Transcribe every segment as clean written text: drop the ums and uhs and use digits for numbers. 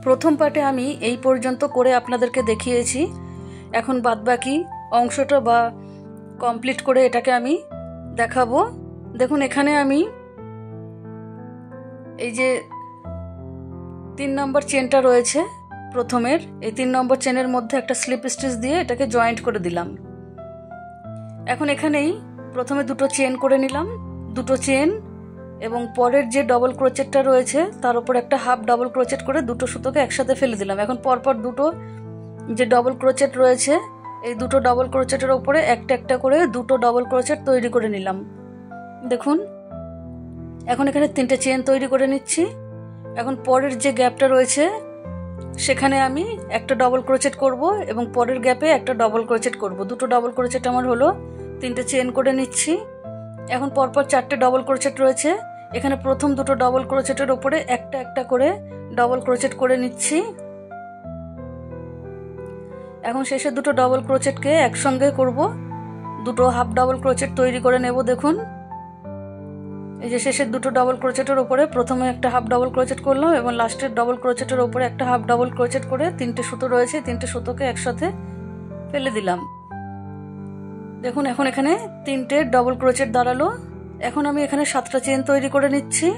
প্রথম পার্টে আমি এই পর্যন্ত করে আপনাদেরকে দেখিয়েছি। এখন বাদবাকি অংশটা বা কমপ্লিট করে এটাকে আমি দেখাবো। দেখুন এখানে আমি এই যে 3 নম্বর চেনটা রয়েছে প্রথমের, এই 3 নম্বর চেনের মধ্যে একটা স্লিপ স্টিচ দিয়ে এটাকে জয়েন্ট করে দিলাম। এখন এখানেই প্রথমে দুটো চেন করে নিলাম, দুটো চেন, এবং পরের যে ডবল ক্রোচেটটা রয়েছে তার উপর একটা হাফ ডবল ক্রোচেট করে দুটো সুতোকে একসাথে ফেলে দিলাম। এখন পরপর দুটো যে ডবল ক্রোচেট রয়েছে এই দুটো ডবল ক্রোচেটের উপরে একটা একটা করে দুটো ডবল ক্রোচেট তৈরি করে নিলাম। দেখুন এখন এখানে 3টে চেন তৈরি করে নিচ্ছি। এখন পরের যে গ্যাপটা রয়েছে সেখানে আমি একটা ডবল ক্রোচেট করব এবং পরের গ্যাপে একটা ডবল ক্রোচেট করব। দুটো ডবল ক্রোচেট আমার হলো, 3টে চেন করে নিচ্ছি। এখন পরপর 4টে ডবল ক্রোচেট রয়েছে, এখানে প্রথম দুটো ডবল ক্রোচেটের উপরে একটা একটা করে ডবল ক্রোচেট করে নিচ্ছি। এখন শেষে দুটো ডবল ক্রোচেটকে একসঙ্গে করব, দুটো হাফ ডবল ক্রোচেট তৈরি করে নেব। দেখুন এই যে শেষের দুটো ডবল ক্রোচেটের উপরে প্রথমে একটা হাফ ডবল ক্রোচেট করলাম এবং লাস্টের ডবল ক্রোচেটের উপরে একটা হাফ ডবল ক্রোচেট করে 3টে সুতো রয়েছে, 3টে সুতোকে একসাথে ফেলে দিলাম। দেখুন এখন এখানে 3টে ডবল ক্রোচেট দাঁড়ালো। এখন আমি এখানে 7টা চেন তৈরি করে নিচ্ছি।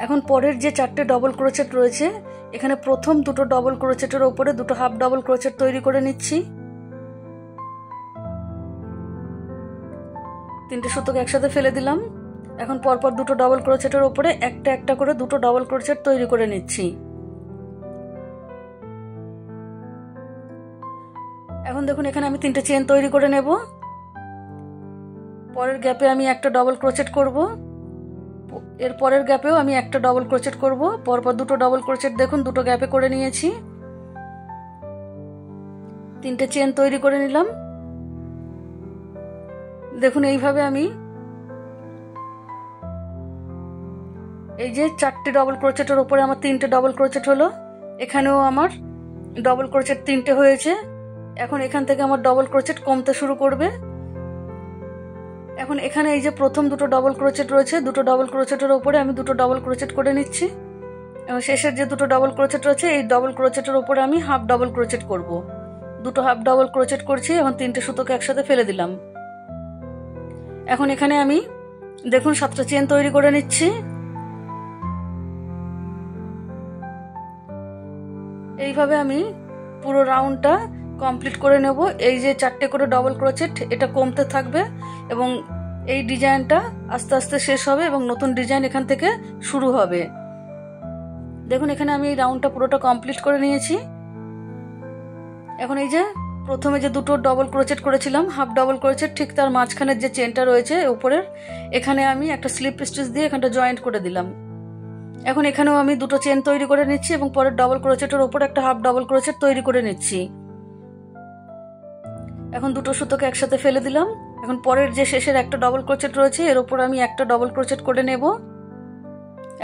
এখন পরের যে 4টে ডবল ক্রোচেট রয়েছে এখানে প্রথম দুটো ডবল ক্রোচেটের উপরে দুটো হাফ ডবল ক্রোচেট তৈরি করে নিচ্ছি। 3টে সুতোকে একসাথে ফেলে দিলাম। এখন পরপর দুটো ডবল ক্রোচেটের উপরে একটা একটা করে দুটো ডবল ক্রোচেট তৈরি করে নিচ্ছি। এখন দেখুন এখানে আমি 3টে চেন তৈরি করে নেব। পরের গ্যাপে আমি একটা ডবল ক্রোচেট করব, এর পরের গ্যাপেও আমি একটা ডবল ক্রোচেট করব। পরপর দুটো ডবল ক্রোচেট দেখুন দুটো গ্যাপে করে নিয়েছি। 3টে চেন তৈরি করে নিলাম। দেখুন এইভাবে আমি এই যে 4টে ডবল ক্রোচেটের উপরে আমার 3টে ডবল ক্রোচেট হলো, এখানেও আমার ডবল ক্রোচেট 3টে হয়েছে। এখন এখান থেকে আমার ডবল ক্রোচেট কমতে শুরু করবে। এখন এখানে এই যে প্রথম দুটো ডবল ক্রোচেট রয়েছে, দুটো ডবল ক্রোচেটের উপরে আমি দুটো ডবল ক্রোচেট করে নিচ্ছি এবং শেষের যে দুটো ডবল ক্রোচেট রয়েছে এই ডবল ক্রোচেটের উপরে আমি হাফ ডবল ক্রোচেট করব। দুটো হাফ ডবল ক্রোচেট করছি এবং 3টে সুতোকে একসাথে ফেলে দিলাম। এখন এখানে আমি দেখুন 7টা চেন তৈরি করে নিচ্ছি। এইভাবে আমি পুরো রাউন্ডটা কমপ্লিট করে নেব। এই যে 4টে করে ডবল ক্রোচেট এটা কমতে থাকবে এবং এই ডিজাইনটা আস্তে আস্তে শেষ হবে এবং নতুন ডিজাইন এখান থেকে শুরু হবে। দেখুন এখানে আমি এই রাউন্ডটা পুরোটা কমপ্লিট করে নিয়েছি। এখন এই যে প্রথমে যে দুটো ডবল ক্রোচেট করেছিলাম হাফ ডবল ক্রোচেট, ঠিক তার মাঝখানের যে চেনটা রয়েছে উপরের, এখানে আমি একটা স্লিপ স্টিচ দিয়ে এখানটা জয়েন্ট করে দিলাম। এখন এখানেও আমি দুটো চেন তৈরি করে নিচ্ছি এবং পরের ডবল ক্রোচেটের উপর একটা হাফ ডবল ক্রোচেট তৈরি করে নিচ্ছি। এখন দুটো সুতোকে একসাথে ফেলে দিলাম। এখন পরের যে শেষের একটা ডবল ক্রোচেট রয়েছে এর উপর আমি একটা ডবল ক্রোচেট করে নেব।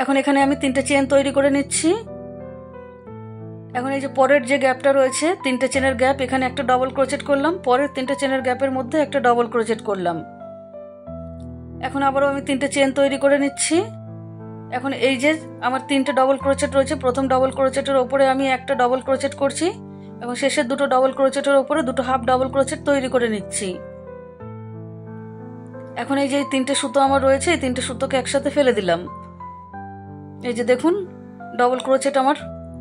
এখন এখানে আমি 3টে চেন তৈরি করে নিচ্ছি। এখন এই যে পরের যে গ্যাপটা রয়েছে 3টে চেনের গ্যাপ, এখানে একটা ডবল ক্রোচেট করলাম, পরের 3টে চেনের গ্যাপের মধ্যে একটা ডবল ক্রোচেট করলাম। এখন আবারও আমি 3টে চেন তৈরি করে নিচ্ছি। এখন এই যে আমার 3টে ডবল ক্রোচেট রয়েছে, প্রথম ডবল ক্রোচেটের উপরে আমি একটা ডবল ক্রোচেট করছি এবং শেষের দুটো ডবল ক্রোচেটের উপরে দুটো হাফ ডবল ক্রোচেট তৈরি করে নিচ্ছি। এখন এই যে 3টে সুতো আমার রয়েছে এই 3টে সুতোকে একসাথে ফেলে দিলাম। এই যে দেখুন ডবল ক্রোচেট আমার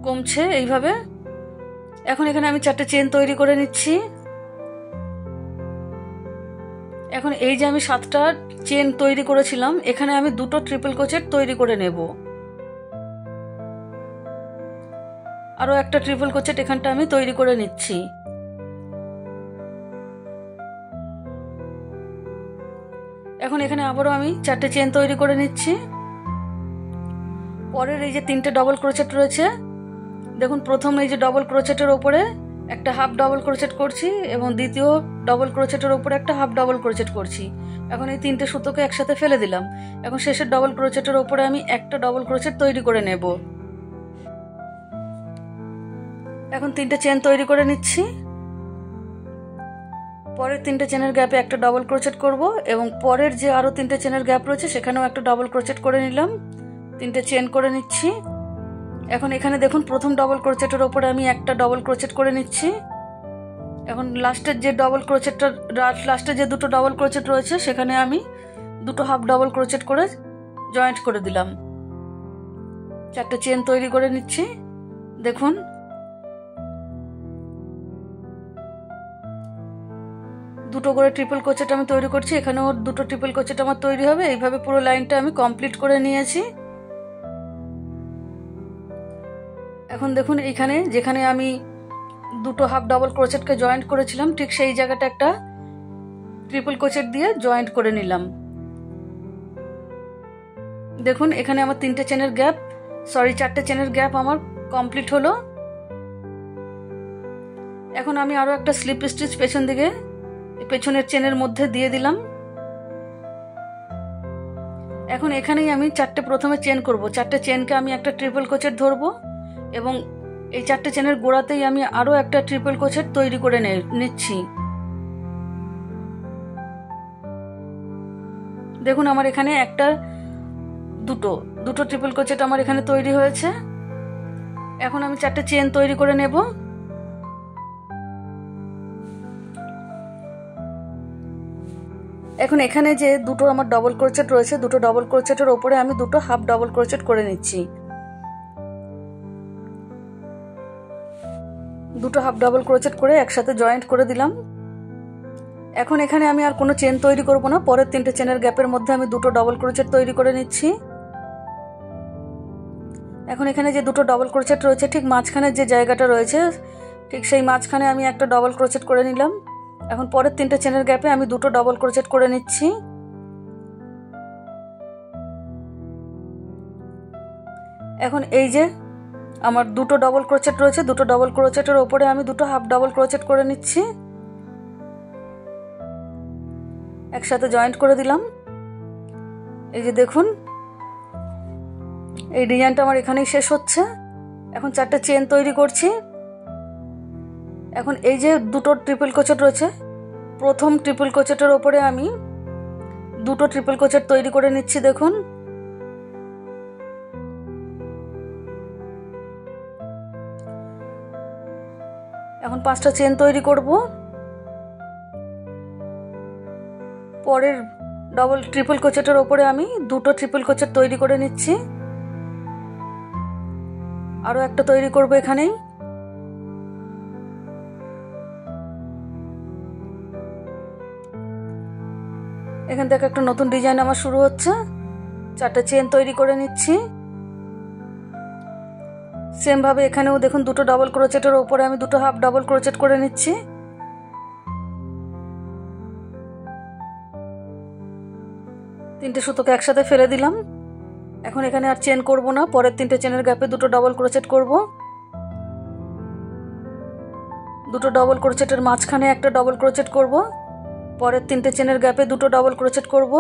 কমছে এইভাবে। এখন এখানে আমি 4টে চেন তৈরি করে নিচ্ছি। এখন এই যে আমি 7টা চেন তৈরি করেছিলাম এখানে আমি দুটো ট্রিপল ক্রোচেট তৈরি করে নেব। আরো একটা ট্রিপল ক্রোচেট এখানটা আমি তৈরি করে নিচ্ছি। এখন এখানে আবারও আমি 4টে চেন তৈরি করে নিচ্ছি। পরের এই যে 3টে ডবল ক্রোচেট রয়েছে দেখুন প্রথম এই যে ডবল ক্রোচেটের উপরে একটা হাফ ডবল ক্রোচেট করছি এবং দ্বিতীয় ডবল ক্রোচেটের উপরে একটা হাফ ডবল ক্রোচেট করছি। এখন এই 3টে সুতোকে একসাথে ফেলে দিলাম। এখন শেষের ডবল ক্রোচেটের উপরে আমি একটা ডবল ক্রোচেট তৈরি করে নেব। এখন 3টে চেন তৈরি করে নিচ্ছি। পরের 3টে চেনের গ্যাপে একটা ডবল ক্রোচেট করব এবং পরের যে আরো 3টে চেনের গ্যাপ রয়েছে সেখানেও একটা ডবল ক্রোচেট করে নিলাম। তিনটে চেন করে নিচ্ছি। এখন এখানে দেখুন প্রথম ডবল ক্রোচেটের ওপরে আমি একটা ডবল ক্রোচেট করে নিচ্ছি। এখন লাস্টের যে দুটো ডবল ক্রোচেট রয়েছে সেখানে আমি দুটো হাফ ডবল ক্রোচেট করে জয়েন্ট করে দিলাম। 4টে চেন তৈরি করে নিচ্ছি। দেখুন দুটো করে ট্রিপল ক্রোচেট আমি তৈরি করছি, এখানেও দুটো ট্রিপল ক্রোচেট আমার তৈরি হবে। এইভাবে পুরো লাইনটা আমি কমপ্লিট করে নিয়েছি। এখন দেখুন এইখানে যেখানে আমি দুটো হাফ ডাবল ক্রোচেটকে জয়েন্ট করেছিলাম ঠিক সেই জায়গাটা একটা ট্রিপল ক্রোচেট দিয়ে জয়েন্ট করে নিলাম। দেখুন এখানে আমার 4টে চেনের গ্যাপ আমার কমপ্লিট হলো। এখন আমি আরো একটা স্লিপ স্টিচ পেছনের চেনের মধ্যে দিয়ে দিলাম। এখন এখানেই আমি প্রথমে চেন করব। 4টে চেনকে আমি একটা ট্রিপল ক্রোচেট ধরবো এবং এই 4টে চেনের গোড়াতেই আমি আরো একটা ট্রিপল ক্রোচেট তৈরি করে নিচ্ছি। দেখুন আমার এখানে দুটো ট্রিপল ক্রোচেট আমার এখানে তৈরি হয়েছে। এখন আমি 4টে চেন তৈরি করে নেব। এখন এখানে যে দুটো আমার ডবল ক্রোচেট রয়েছে, দুটো ডবল ক্রোচেটের ওপরে আমি দুটো হাফ ডবল ক্রোচেট করে নিচ্ছি। দুটো হাফ ডবল ক্রোচেট করে একসাথে জয়েন্ট করে দিলাম। এখন এখানে আমি আর কোনো চেন তৈরি করব না, পরের 3টে চেনের গ্যাপের মধ্যে আমি দুটো ডবল ক্রোচেট তৈরি করে নিচ্ছি। এখন এখানে যে দুটো ডবল ক্রোচেট রয়েছে ঠিক মাঝখানের যে জায়গাটা রয়েছে ঠিক সেই মাঝখানে আমি একটা ডবল ক্রোচেট করে নিলাম। এখন পরের 3টে চেনের গ্যাপে আমি দুটো ডবল ক্রোচেট করে নিচ্ছি। এখন এই যে আমার দুটো ডবল ক্রোচেট রয়েছে, দুটো ডবল ক্রোচেটের ওপরে আমি দুটো হাফ ডবল ক্রোচেট করে নিচ্ছি, একসাথে জয়েন্ট করে দিলাম। এই যে দেখুন এই ডিজাইনটা আমার এখানেই শেষ হচ্ছে। এখন 4টে চেন তৈরি করছি। এখন এই যে দুটো ট্রিপল ক্রোচেট রয়েছে, প্রথম ট্রিপল ক্রোচেটের ওপরে আমি দুটো ট্রিপল ক্রোচেট তৈরি করে নিচ্ছি। দেখুন এখন 5টা চেন তৈরি করব। পরের ট্রিপল ক্রোচেটের ওপরে আমি দুটো ট্রিপল ক্রোচেট তৈরি করে নিচ্ছি, আরো একটা তৈরি করব এখানেই। এখান থেকে একটা নতুন ডিজাইন আমার শুরু হচ্ছে। 4টে চেন তৈরি করে নিচ্ছি। সেম ভাবে এখানেও দেখুন দুটো ডবল ক্রোচেটের ওপরে আমি দুটো হাফ ডবল ক্রোচেট করে নিচ্ছি। তিনটে সুতোকে একসাথে ফেলে দিলাম। এখন এখানে আর চেন করব না, পরের 3টে চেনের গ্যাপে দুটো ডবল ক্রোচেট করব। দুটো ডবল ক্রোচেটের মাঝখানে একটা ডবল ক্রোচেট করব, পরের 3টে চেনের গ্যাপে দুটো ডবল ক্রোচেট করব।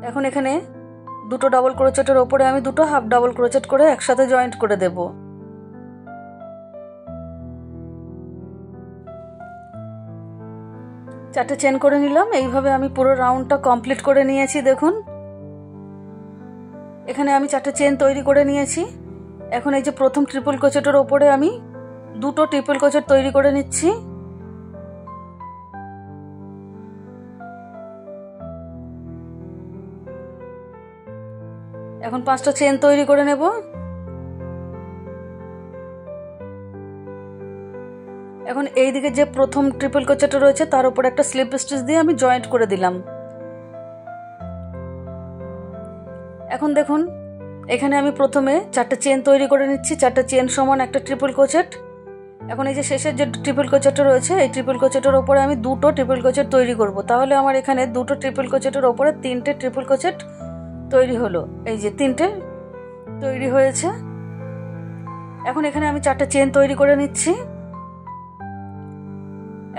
এখন এখানে দুটো ডবল ক্রোচেটের ওপরে আমি দুটো হাফ ডবল ক্রোচেট করে একসাথে জয়েন্ট করে দেব। চারটে চেন করে নিলাম। এইভাবে আমি পুরো রাউন্ডটা কমপ্লিট করে নিয়েছি। দেখুন এখানে আমি 4টে চেন তৈরি করে নিয়েছি। এখন এই যে প্রথম ট্রিপল ক্রোচেটের ওপরে আমি দুটো ট্রিপল ক্রোচেট তৈরি করে নিচ্ছি। এখন 5টা চেন তৈরি করে নেব। এখন এই দিকে যে প্রথম ট্রিপল ক্রোচেট রয়েছে তার উপর একটা স্লিপ স্টিচ দিয়ে আমি জয়েন্ট করে দিলাম। এখন দেখুন এখানে আমি প্রথমে 4টে চেন তৈরি করে নিচ্ছি। 4টে চেন সমান একটা ট্রিপল ক্রোচেট। এখন এই যে শেষের যে ট্রিপল ক্রোচেটটা রয়েছে এই ট্রিপল ক্রোচেটের উপরে আমি দুটো ট্রিপল ক্রোচেট তৈরি করব। তাহলে আমার এখানে দুটো ট্রিপল ক্রোচেটের উপরে 3টে ট্রিপল ক্রোচেট তৈরি হলো। এই যে 3টে তৈরি হয়েছে। এখন এখানে আমি 4টে চেন তৈরি করে নিচ্ছি।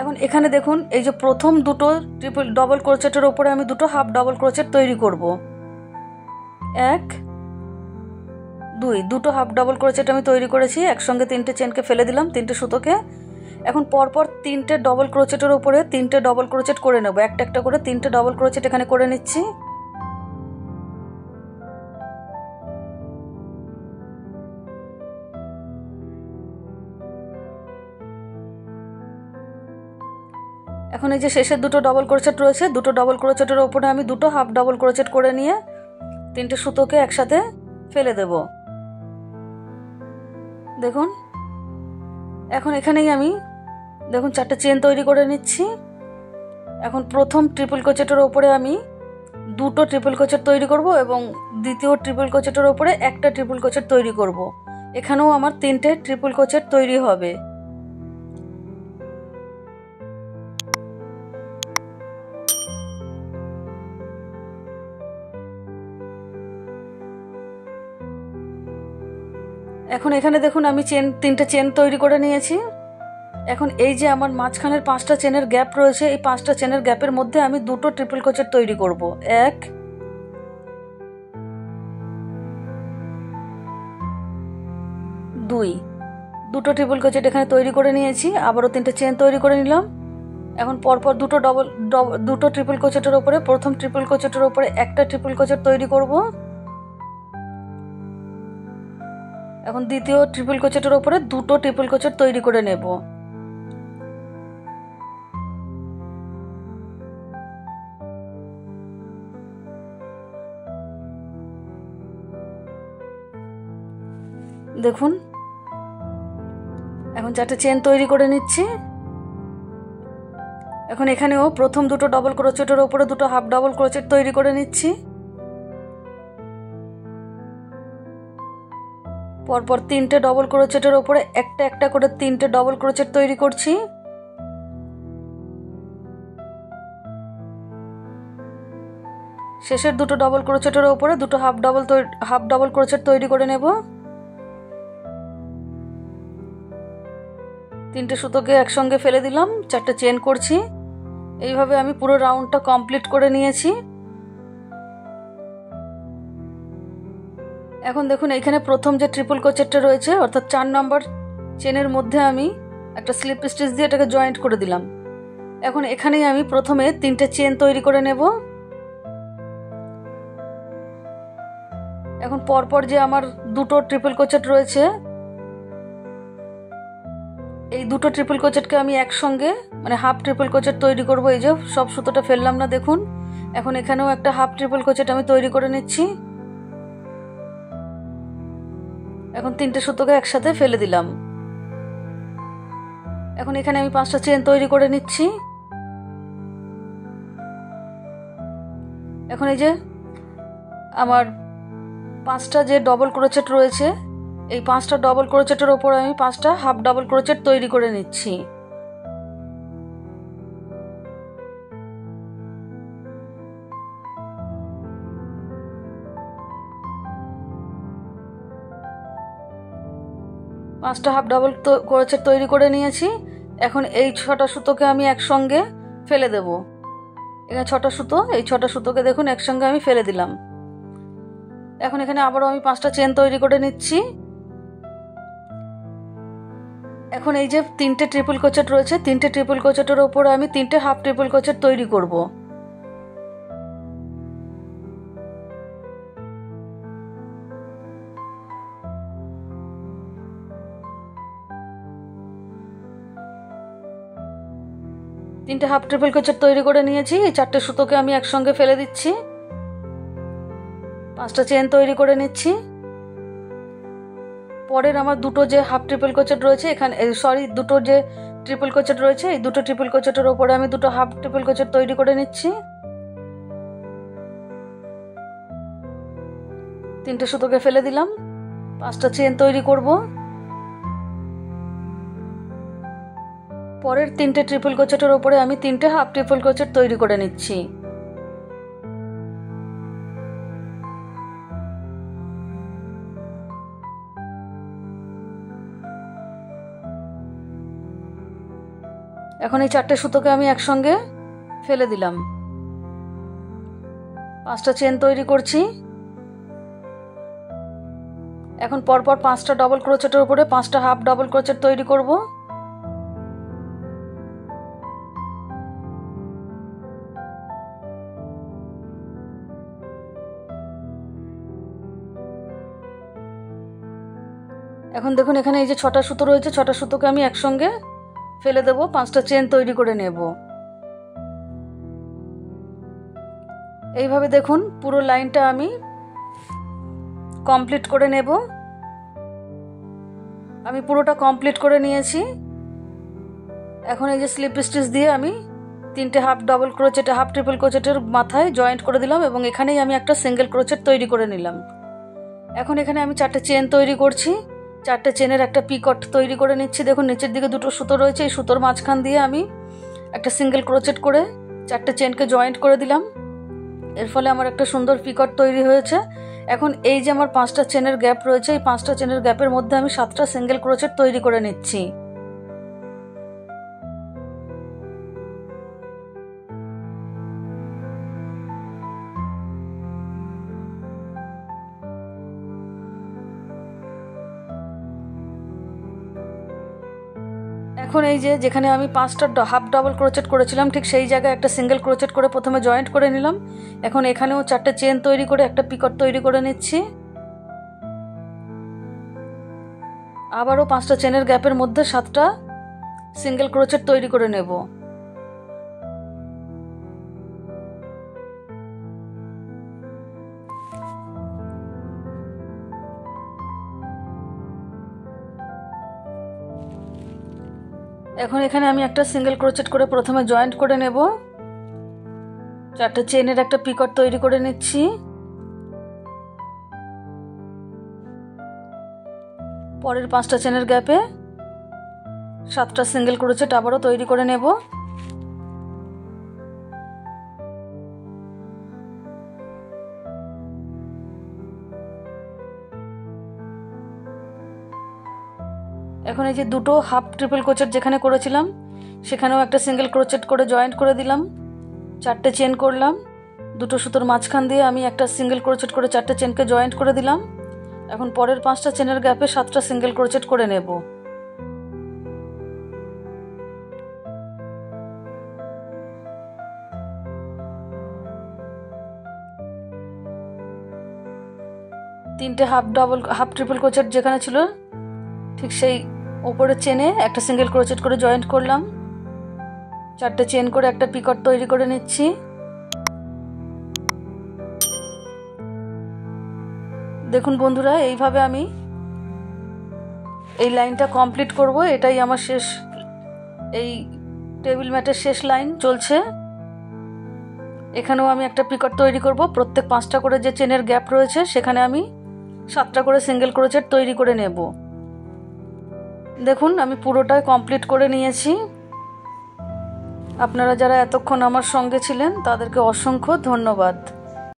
এখন এখানে দেখুন এই যে প্রথম দুটো ডবল ক্রোচেটের উপরে আমি দুটো হাফ ডবল ক্রোচেট তৈরি করব। 1 2 দুটো হাফ ডবল ক্রোচেট আমি তৈরি করেছি। একসঙ্গে 3টে চেনকে ফেলে দিলাম, 3টে সুতোকে। এখন পরপর 3টে ডবল ক্রোচেটের উপরে 3টে ডবল ক্রোচেট করে নেব। একটা একটা করে 3টে ডবল ক্রোচেট এখানে করে নিচ্ছি। এখন এই যে শেষের দুটো ডবল ক্রোচেট রয়েছে, দুটো ডবল ক্রোচেটের ওপরে আমি দুটো হাফ ডবল ক্রোচেট করে নিয়ে 3টে সুতোকে একসাথে ফেলে দেব। দেখুন এখন এখানেই আমি দেখুন 4টে চেন তৈরি করে নিচ্ছি। এখন প্রথম ট্রিপল ক্রোচেটের ওপরে আমি দুটো ট্রিপল ক্রোচেট তৈরি করব এবং দ্বিতীয় ট্রিপল ক্রোচেটের ওপরে একটা ট্রিপল ক্রোচেট তৈরি করব। এখানেও আমার 3টে ট্রিপল ক্রোচেট তৈরি হবে। এখন এখানে দেখুন আমি 3টে চেন তৈরি করে নিয়েছি। এখন এই যে আমার মাঝখানের 5টা চেনের গ্যাপ রয়েছে, এই 5টা চেনের গ্যাপের মধ্যে আমি দুটো ট্রিপল ক্রোচেট তৈরি করব। 1 2 দুটো ট্রিপল ক্রোচেট এখানে তৈরি করে নিয়েছি। আবারও 3টে চেন তৈরি করে নিলাম। এখন পরপর দুটো ট্রিপল ক্রোচেটের ওপরে প্রথম ট্রিপল ক্রোচেটের ওপরে একটা ট্রিপল ক্রোচেট তৈরি করব। এখন দ্বিতীয় ট্রিপল ক্রোচেটের ওপরে দুটো ট্রিপল ক্রোচেট তৈরি করে নেব। দেখুন এখন 4টে চেন তৈরি করে নিচ্ছি। এখন এখানেও প্রথম দুটো ডবল ক্রোচেটের ওপরে দুটো হাফ ডবল ক্রোচেট তৈরি করে নিচ্ছি। পরপর 3টে ডবল ক্রোচেটের ওপরে একটা একটা করে 3টে ডবল ক্রোচেট তৈরি করছি। শেষের দুটো ডবল ক্রোচেটের ওপরে দুটো হাফ ডবল ক্রোচেট তৈরি করে নেব। 3টে সুতোকে একসঙ্গে ফেলে দিলাম, 4টে চেন করছি। এইভাবে আমি পুরো রাউন্ডটা কমপ্লিট করে নিয়েছি। এখন দেখুন এইখানে প্রথম যে ট্রিপল ক্রোচেটটা রয়েছে অর্থাৎ 4 নম্বর চেনের মধ্যে আমি একটা স্লিপ স্টিচ দিয়ে এটাকে জয়েন্ট করে দিলাম। এখন এখানেই আমি প্রথমে 3টে চেন তৈরি করে নেব। এখন পরপর যে আমার দুটো ট্রিপল ক্রোচেট রয়েছে এই দুটো ট্রিপল ক্রোচেটকে আমি একসঙ্গে মানে হাফ ট্রিপল ক্রোচেট তৈরি করব। এই যে সব সুতোটা ফেললাম না, দেখুন এখন এখানেও একটা হাফ ট্রিপল ক্রোচেট আমি তৈরি করে নিচ্ছি। এখন 3টে সুতোকে একসাথে ফেলে দিলাম। এখন এখানে আমি 5টা চেন তৈরি করে নিচ্ছি। এখন এই যে আমার 5টা যে ডবল ক্রোচেট রয়েছে এই 5টা ডবল ক্রোচেটের ওপর আমি 5টা হাফ ডবল ক্রোচেট তৈরি করে নিচ্ছি। পাঁচটা হাফ ডবল ক্রোচেট তৈরি করে নিয়েছি। এখন এই 6টা সুতোকে আমি একসঙ্গে ফেলে দেব। এখানে 6টা সুতো, এই 6টা সুতোকে দেখুন একসঙ্গে আমি ফেলে দিলাম। এখন এখানে আবারও আমি 5টা চেন তৈরি করে নিচ্ছি। এখন এই যে 3টে ট্রিপল ক্রোচেট রয়েছে 3টে ট্রিপল ক্রোচেটের ওপরে আমি 3টে হাফ ট্রিপল ক্রোচেট তৈরি করব। তিনটে হাফ ট্রিপল ক্রোচেট তৈরি করে নিয়েছি। এই 4টে সুতোকে আমি একসঙ্গে ফেলে দিচ্ছি। 5টা চেন তৈরি করে নিচ্ছি। পরের আমার দুটো যে হাফ ট্রিপল ক্রোচেট রয়েছে এখানে দুটো যে ট্রিপল ক্রোচেট রয়েছে এই দুটো ট্রিপল ক্রোচেটের ওপরে আমি দুটো হাফ ট্রিপল ক্রোচেট তৈরি করে নিচ্ছি। 3টে সুতোকে ফেলে দিলাম। 5টা চেন তৈরি করব। পরের 3টে ট্রিপল ক্রোচেটের ওপরে আমি 3টে হাফ ট্রিপল ক্রোচেট তৈরি করে নিচ্ছি। এখন এই 4টে সুতোকে আমি একসঙ্গে ফেলে দিলাম। 5টা চেন তৈরি করছি। এখন পরপর 5টা ডবল ক্রোচেটের উপরে 5টা হাফ ডবল ক্রোচেট তৈরি করব। এখন দেখুন এখানে এই যে 6টা সুতো রয়েছে 6টা সুতোকে আমি একসঙ্গে ফেলে দেব। 5টা চেন তৈরি করে নেব। এইভাবে দেখুন পুরো লাইনটা আমি কমপ্লিট করে নেব। আমি পুরোটা কমপ্লিট করে নিয়েছি। এখন এই যে স্লিপ স্টিচ দিয়ে আমি 3টে half double crochet half triple ক্রোচেটের মাথায় জয়েন্ট করে দিলাম এবং এখানেই আমি একটা সিঙ্গেল ক্রোচেট তৈরি করে নিলাম। এখন এখানে আমি 4টে চেন তৈরি করছি। 4টে চেনের একটা পিকট তৈরি করে নিচ্ছি। দেখুন নিচের দিকে 2টো সুতো রয়েছে, এই সুতোর মাঝখান দিয়ে আমি একটা সিঙ্গেল ক্রোচেট করে 4টে চেনকে জয়েন্ট করে দিলাম। এর ফলে আমার একটা সুন্দর পিকট তৈরি হয়েছে। এখন এই যে আমার 5টা চেনের গ্যাপ রয়েছে, এই 5টা চেনের গ্যাপের মধ্যে আমি 7টা সিঙ্গেল ক্রোচেট তৈরি করে নিচ্ছি। এখন এই যে যেখানে আমি 5টা হাফ ডাবল ক্রোচেট করেছিলাম ঠিক সেই জায়গায় একটা সিঙ্গেল ক্রোচেট করে প্রথমে জয়েন্ট করে নিলাম। এখন এখানেও 4টে চেন তৈরি করে একটা পিকট তৈরি করে নিচ্ছি। আবারও 5টা চেনের গ্যাপের মধ্যে 7টা সিঙ্গেল ক্রোচেট তৈরি করে নেব। এখন এখানে আমি একটা সিঙ্গেল ক্রোচেট করে প্রথমে জয়েন্ট করে নেব। 4টে চেনের একটা পিকট তৈরি করে নিচ্ছি। পরের 5টা চেনের গ্যাপে 7টা সিঙ্গেল ক্রোচেট আবারও তৈরি করে নেব। এখন এই যে 2টো হাফ ট্রিপল ক্রোচেট যেখানে করেছিলাম সেখানেও একটা সিঙ্গেল ক্রোচেট করে জয়েন্ট করে দিলাম। 4টে চেন করলাম। 2টো সুতোর মাঝখান দিয়ে আমি একটা সিঙ্গেল ক্রোচেট করে 4টে চেনকে জয়েন্ট করে দিলাম। এখন পরের 5টা চেনের গ্যাপে 7টা সিঙ্গেল ক্রোচেট করে নেব। তিনটে হাফ ট্রিপল ক্রোচেট যেখানে ছিল ঠিক সেই উপরের চেনে একটা সিঙ্গেল ক্রোচেট করে জয়েন্ট করলাম। 4টে চেন করে একটা পিকট তৈরি করে নিচ্ছি। দেখুন বন্ধুরা, এইভাবে আমি এই লাইনটা কমপ্লিট করব। এটাই আমার শেষ, এই টেবিল ম্যাটের শেষ লাইন চলছে। এখানেও আমি একটা পিকট তৈরি করব। প্রত্যেক 5টা করে যে চেনের গ্যাপ রয়েছে সেখানে আমি 7টা করে সিঙ্গেল ক্রোচেট তৈরি করে নেব। দেখুন আমি পুরোটাই কমপ্লিট করে নিয়েছি। আপনারা যারা এতক্ষণ আমার সঙ্গে ছিলেন তাদেরকে অসংখ্য ধন্যবাদ।